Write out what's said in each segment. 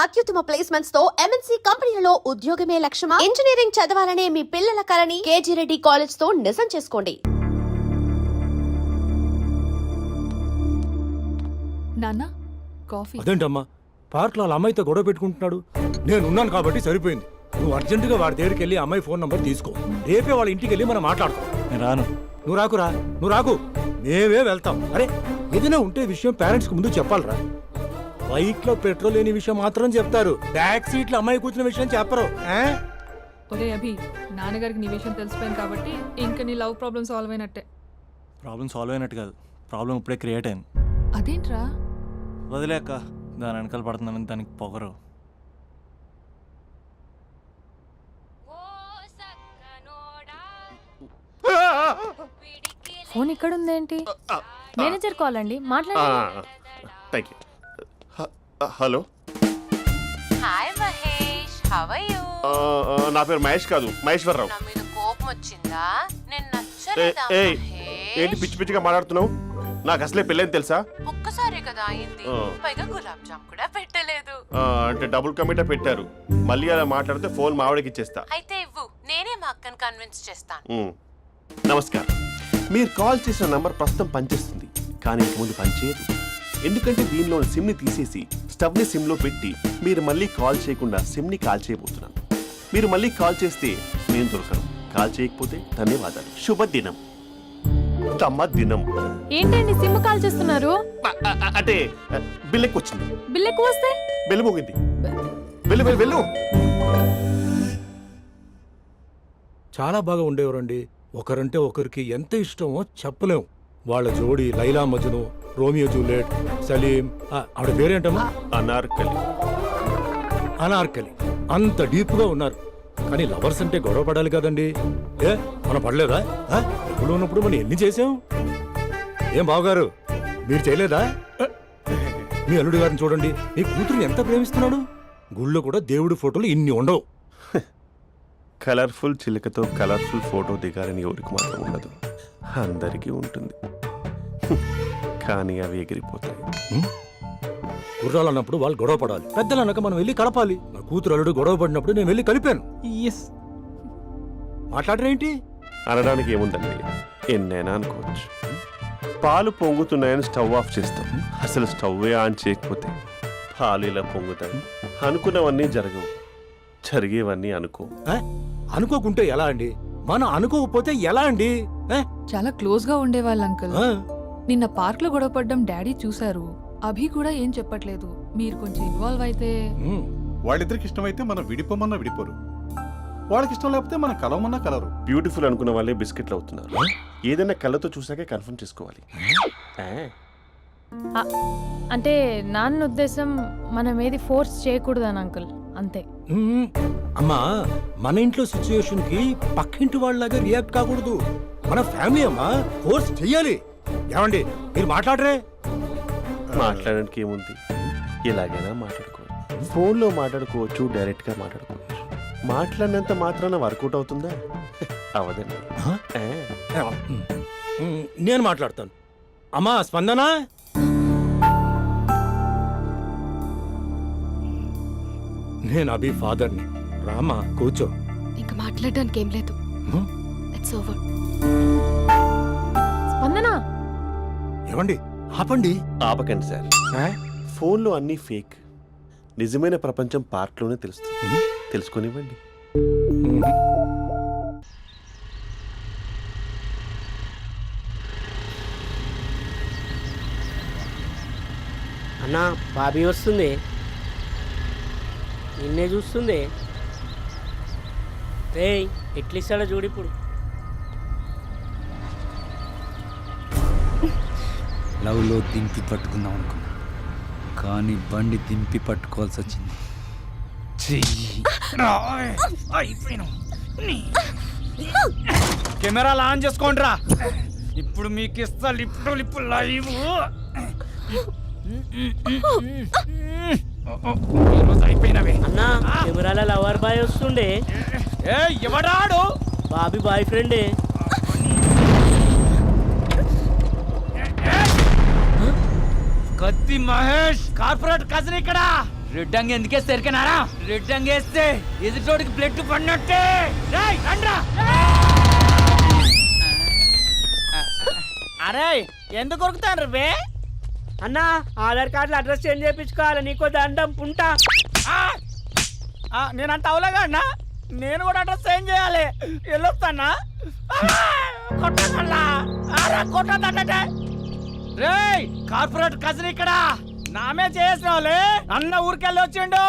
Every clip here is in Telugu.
అత్యుత్తమ ప్లేస్మెంట్స్ తో MNC కంపెనీలలో ఉద్యోగమే లక్ష్యమా? ఇంజనీరింగ్ చదవాలనే మీ పిల్లల కలని కేజీ రెడ్డి కాలేజ్ తో నిజం చేసుకోండి. నాన్న కాఫీ. అదేంటమ్మా పార్క్ లో అమ్మాయితో గొడవ పెట్టుకుంటున్నాడు. నేనున్నాను కాబట్టి సరిపోయింది. నువ్వు అర్జెంటుగా వాడి దగ్గరికి వెళ్ళి అమ్మాయి ఫోన్ నంబర్ తీసుకో. రేపే వాళ్ళ ఇంటికి వెళ్ళి మనం మాట్లాడతాం. నేను రాను. నువ్వు రాకురా, నువ్వు రాకు, మేమే వెళ్తాం. అరే ఏదైనా ఉంటే విషయం పేరెంట్స్ కు ముందు చెప్పాలరా. బైక్ లో పెట్రోల్ లేని విషయం మాత్రం చెప్తారు, బ్యాక్ సీట్ లో అమ్మాయి కూర్చున్న విషయం చెప్పరు. ఒరే అభి, నాన్నగారికి నీ విషయం తెలిసిపోయింది కాబట్టి ఇంకా నీ లవ్ ప్రాబ్లమ్ సాల్వ్ అయినట్టే. ప్రాబ్లం సాల్వ్ అయినట్టు కాదు, ప్రాబ్లం ఇప్పుడే క్రియేట్ అయింది. అదేంట్రా? వదిలేక దాని వెనకాల పడుతున్నానని దానికి పొగరు. ఫోన్ ఇక్కడ ఉందేంటి? మేనేజర్ కాల్ అండి, మాట్లాడండి. Thank you. Hello, hi Mahesh, how are you? నా పేరు మహేష్ కాదు, మహేశ్వరరావు. నా మీద కోపం వచ్చిందా? నేను నచ్చలేదా ఏంటి పిచ్చి పిచ్చిగా మాట్లాడుతున్నావు? నాకు అసలే పెళ్ళని తెలుసా? ఒక్కసారి కదా అయింది, పైగా గులాబ్ జామ్ కూడా పెట్టలేదు. అంటే డబుల్ కమిటా పెట్టారు. మళ్ళీ అలా మాట్లాడితే ఫోన్ మావిడకి ఇచ్చేస్తా. అయితే ఇవ్వు, నేనే మా అక్కని కన్విన్స్ చేస్తాను. నమస్కారం, మీరు కాల్ చేసిన నంబర్ ప్రస్తుతం పనిచేస్తుంది, కానీ ఇంక ముందు పనిచేయదు. ఎందుకంటే దీనిలో సిమ్ని తీసేసి స్టవ్ని సిమ్లో పెట్టి మీరు మళ్ళీ కాల్ చేయకుండా సిమ్ని కాల్ చేయబోతున్నాను. మీరు మళ్ళీ కాల్ చేస్తే నేను దొరకను, కాల్ చేయకపోతే ధన్యవాదాలు. శుభదినం. తమ దినం. ఏంటండి సిమ్ కాల్ చేస్తున్నారు? అంటే బిల్ ఎక్కువ వచ్చింది. బిల్ ఎక్కువ వస్తే బిల్లు పోగింది. వెళ్ళు వెళ్ళు వెళ్ళు. చాలా బాగా ఉండేవారండి. ఒకరంటే ఒకరికి ఎంత ఇష్టమో చెప్పలేం. వాళ్ళ జోడి లైలా మజ్ను, రోమియో జూలియట్, సలీం, ఆవిడ పేరేంటమ్మా? అనార్కలి. అనార్కలి. అంత డీప్ గా ఉన్నారు. కానీ లవర్స్ అంటే గొడవ పడాలి కదండి. ఏ మనం పడలేదా? ఎప్పుడు ఉన్నప్పుడు మనం ఎన్ని చేసాం? ఏం బావగారు, మీరు చేయలేదా? మీ అల్లుడి గారిని చూడండి, మీ కూతురుని ఎంత ప్రేమిస్తున్నాడు. గుళ్ళో కూడా దేవుడి ఫోటోలు ఇన్ని ఉండవు. కలర్ఫుల్ చిలుకతో కలర్ఫుల్ ఫోటో దిగాలని ఎవరికి మాత్రం ఉండదు, అందరికీ ఉంటుంది. కానీ అవి ఎగిరిపోతాయి. గుర్రాలు అన్నప్పుడు వాళ్ళు గొడవ పడాలి, పెద్దలు అన్నాక మనం వెళ్ళి కలపాలి. నా కూతురు అల్లుడు గొడవ పడినప్పుడు నేను వెళ్ళి కలిపాను. మాట్లాడరేంటి? అనడానికి ఏముందండి, ఎన్నైనా అనుకోవచ్చు. పాలు పొంగుతున్నాయని స్టవ్ ఆఫ్ చేస్తాం, అసలు స్టవ్వే ఆన్ చేయకపోతే పాలు ఇలా పొంగుతాయి. అనుకున్నవన్నీ జరగవు, జరిగేవన్నీ అనుకో. అనుకోకుంటే ఎలా అండి? మనం అనుకోకపోతే ఎలా అండి? చాలా క్లోజ్ గా ఉండేవాళ్ళు అంకుల్. నిన్న పార్క్ లో గొడవ పడ్డం డాడీ చూశారు. అభి కూడా ఏం చెప్పట్లేదు. మీరు కొంచెం ఇన్వాల్వ్ అయితే. వాళ్ళిద్దరికి ఇష్టమైతే మనం విడిపోమన్నా విడిపోరు, వాళ్ళకి ఇష్టం లేకపోతే మనం కలవమన్నా కలరు. బ్యూటిఫుల్ అనుకున్న వాళ్ళే బిస్కెట్లు అవుతున్నారు. ఏదైనా కళ్ళతో చూసాకే కన్ఫర్మ్ చేసుకోవాలి. అంటే నాన్న ఉద్దేశం మనం ఏది ఫోర్స్ చేయకూడదని అంకుల్, అంతే. అమ్మా, మన ఇంట్లో సిచ్యుయేషన్ కి పక్కింటి వాళ్ళలాగా రియాక్ట్ కాకూడదు. మన ఫ్యామిలీ అమ్మా, ఫోర్స్ చెయ్యాలి. ఏమండి మీరు మాట్లాడరే? మాట్లాడడానికి ఏముంది, ఎలాగైనా మాట్లాడుకోవచ్చు. ఫోన్లో మాట్లాడుకోవచ్చు, డైరెక్ట్గా మాట్లాడుకోవచ్చు. మాట్లాడినంత మాత్రాన వర్కౌట్ అవుతుందా? అవదండి. నేను మాట్లాడతాను. అమ్మా స్పందన, నేను అభి ఫాదర్ని. రామా కూర్చో. ఇంకా మాట్లాడడానికి ఏం లేదు, ఇట్స్ ఓవర్. స్పందన. ఏమండి ఆపండి. ఆపకండి సార్, ఫోన్లో అన్నీ ఫేక్. నిజమైన ప్రపంచం పార్ట్లోనే తెలుస్తుంది, తెలుసుకొనివ్వండి. అన్నా బాబీ వస్తుంది, నిన్నే చూస్తుంది. రేయ్ ఎట్లిస్తాడో చూడు ఇప్పుడు. లవ్లో దింపి పట్టుకుందాం అనుకున్నా, కానీ బండి దింపి పట్టుకోవాల్సి వచ్చింది. కెమెరాలు ఆన్ చేసుకోండి రా, ఇప్పుడు మీకు ఇస్తా లిప్పు లైవ్. అయిపోయినవే అన్నా, కెమెరాల లవర్ బాయ్ వస్తుండే. ఎవడాడు? బాబీ బాయ్ ఫ్రెండే. కత్తి మహేష్ కార్పొరేట్ కజిన్ ఇక్కడ. రెడ్ అంగి ఎందుకే సరికనారా? రెడ్ అంగి వేస్తే ఎదుటోడికి బ్లడ్ పడినట్టే. రేయ్, రండ్రా. అరే ఎందుకు కొరుకుతాను రే అన్నా? ఆధార్ కార్డులో అడ్రస్ చేంజ్ చేయించుకోవాలి. నీకో దండం పుంటా. నేనంత అవలేగా అన్నా, నేను కూడా అడ్రస్ చేంజ్ చేయాలి. వెళ్ళొస్తానా? కొట్టా కొట్టదంటే రేయ్, కార్పొరేట్ కజిన్ ఇక్కడ నామే చేసిన వాళ్ళే. అన్న ఊరికెళ్ళి వచ్చిండు.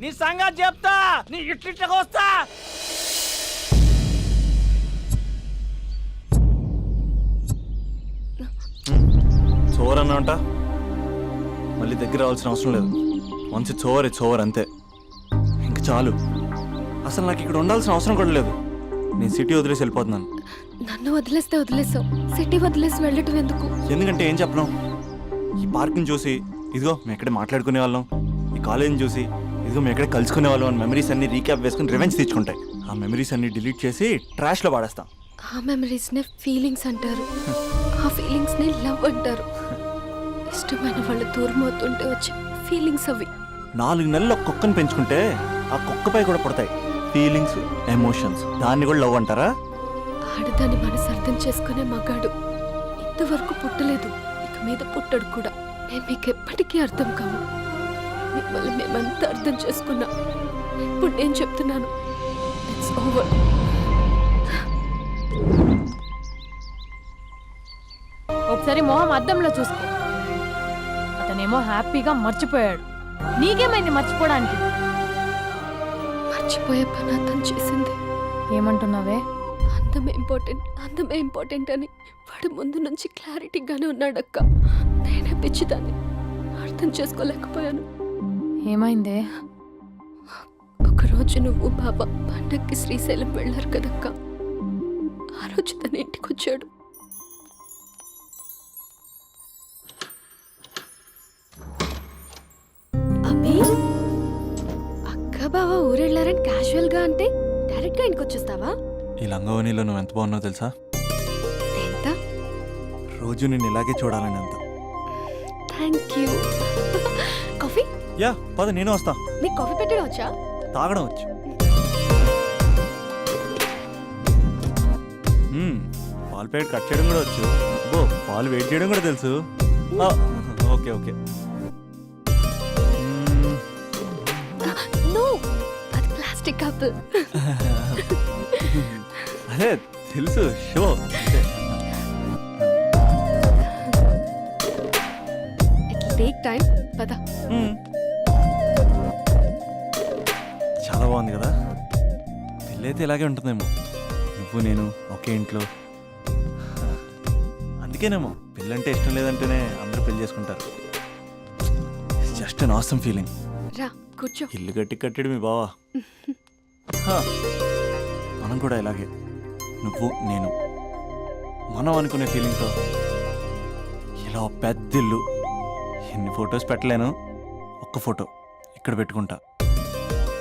నీ సంగతి చెప్తా. నీ ఇట్లిట్లకి వస్తా. చోర్ అన్నా అంట, మళ్ళీ దగ్గర రావాల్సిన అవసరం లేదు. మంచి చోవర్ అంతే. ఇంక చాలు. అసలు నాకు ఇక్కడ ఉండాల్సిన అవసరం కూడా లేదు. నేను సిటీ వదిలేసి వెళ్ళిపోతున్నాను. నన్ను వదిలేస్తే వదిలేసావు, సిటీ వదిలేసి వెళ్ళటం ఎందుకు? ఎందుకంటే ఏం చెప్పను, ఈ పార్క్ని చూసి ఇదిగో మేము ఎక్కడే మాట్లాడుకునే వాళ్ళం, ఈ కాలేజీని చూసి ఇదిగో మేము ఎక్కడే కలుసుకునే వాళ్ళం అని మెమరీస్ అన్ని రీక్యాప్ వేసుకుని రివెంజ్ తెచ్చుకుంటాయి. ఆ మెమరీస్ అన్ని డిలీట్ చేసి ట్రాష్లో పాడేస్తాం. ఆ మెమరీస్నే ఫీలింగ్స్ అంటారు, ఆ ఫీలింగ్స్నే లవ్ అంటారు. ఇష్టమైన వాళ్ళు దూరం అవుతుంటే వచ్చే ఫీలింగ్స్ అవి. 4 నెలలు ఒక కుక్కను పెంచుకుంటే ఆ కుక్కపై కూడా పడతాయి ఫీలింగ్స్, ఎమోషన్స్. దాన్ని కూడా లవ్ అంటారా? ఆడదాన్ని మనసు అర్థం చేసుకునే మగాడు ఇంతవరకు పుట్టలేదు, ఇక మీద పుట్టడు కూడా. మేము మీకు ఎప్పటికీ అర్థం కాము. మిమ్మల్ని మేమంతా అర్థం చేసుకున్నా. ఇప్పుడు నేను చెప్తున్నాను, ఇట్స్ ఓవర్. ఒకసారి మొహం అద్దంలో చూసుకో. అతనేమో హ్యాపీగా మర్చిపోయాడు. నీకేమైంది మర్చిపోవడానికి? మర్చిపోయే పని అతను చేసింది. ఏమంటున్నావే? అందమే ఇంపార్టెంట్ అని వాడు ముందు నుంచి క్లారిటీగానే ఉన్నాడక్క. నేనే పిచ్చిదాన్ని, అర్థం చేసుకోలేకపోయాను. ఏమైందే? ఒకరోజు నువ్వు బాబా పండక్కి శ్రీశైలం వెళ్ళారు కదక్క. ఆ రోజు తన ఇంటికి వచ్చాడు. అభి, అక్క బావ ఊరెళ్ళారని క్యాజువల్ గా అంటే డైరెక్ట్ గా ఇంటికి వచ్చేస్తావా? ఈ లంగవనిలో నువ్వు ఎంత బాగున్నావు తెలుసా? ఎంత? రోజు నేను ఇలాగే చూడాలని అంత. Thank you. కాఫీ? యా పద, నేను వస్తా. నీకు కాఫీ పెట్టడం వచ్చా? తాగడం వచ్చు. పాలు ప్యాకెట్ కట్ చేయడం కూడా వచ్చు. ఓ, పాలు వెయిట్ చేయడం కూడా తెలుసు. Okay okay. నో, అది ప్లాస్టిక్ కప్. అదే తెలుసు, షో. It take time. పద. చాలా బాగుంది కదా. పెళ్ళైతే ఇలాగే ఉంటుందేమో, నువ్వు నేను ఒకే ఇంట్లో. అందుకేనేమో పెళ్ళంటే ఇష్టం లేదంటేనే అందరూ పెళ్లి చేసుకుంటారు. Just an awesome feeling. రా కూర్చో. ఇల్లు కట్టాడు మీ బావా. మనం కూడా ఇలాగే, నువ్వు నేను, మనం అనుకునే ఫీలింగ్తో ఇలా పెద్ద ఇల్లు. ఎన్ని ఫొటోస్ పెట్టలేను, ఒక్క ఫోటో ఇక్కడ పెట్టుకుంటా.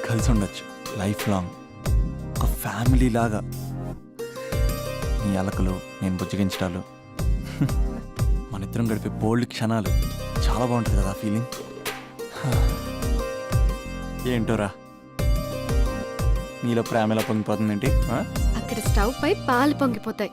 కలిసి ఉండొచ్చు లైఫ్ లాంగ్, ఒక ఫ్యామిలీ లాగా. నీ అలకలు, నేను బుజ్జగించడాలు, మన ఇద్దరం గడిపే బోల్డ్ క్షణాలు. చాలా బాగుంటుంది కదా ఫీలింగ్. ఏంటోరా, నీలో ప్రేమ ఎలా పొంగిపోతుందేంటి? అక్కడ స్టవ్ పై పాలు పొంగిపోతాయి.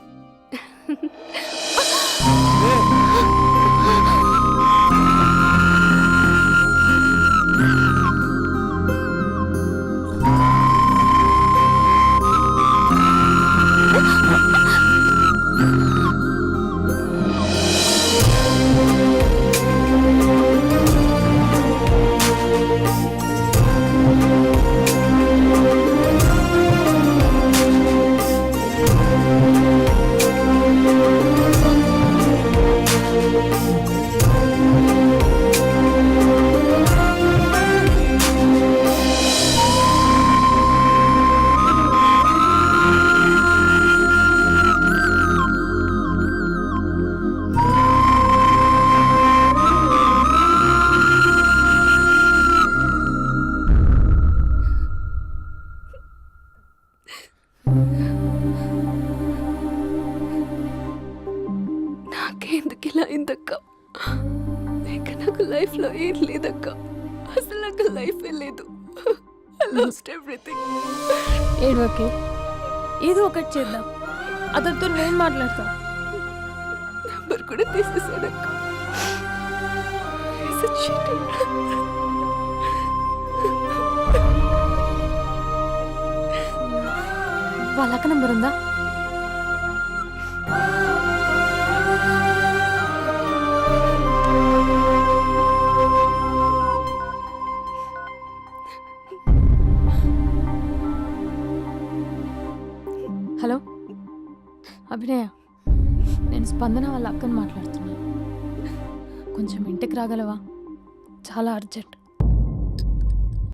నాకెందుకు ఇలా అయిందక్క? ఇక నాకు లైఫ్లో ఏం లేదక్క. అసలు నాకు లైఫే లేదు. I lost everything. ఏడోకే ఏదో ఒకటి చేద్దాం, అతనితో నేను మాట్లాడతా. నంబర్ కూడా తీసేసాడు అక్క. He's a cheater. వాళ్ళ అక్క నంబర్ ఉందా? హలో అభినయ, నేను స్పందన వాళ్ళ అక్కని మాట్లాడుతున్నాను. కొంచెం ఇంటికి రాగలవా? చాలా అర్జెంట్.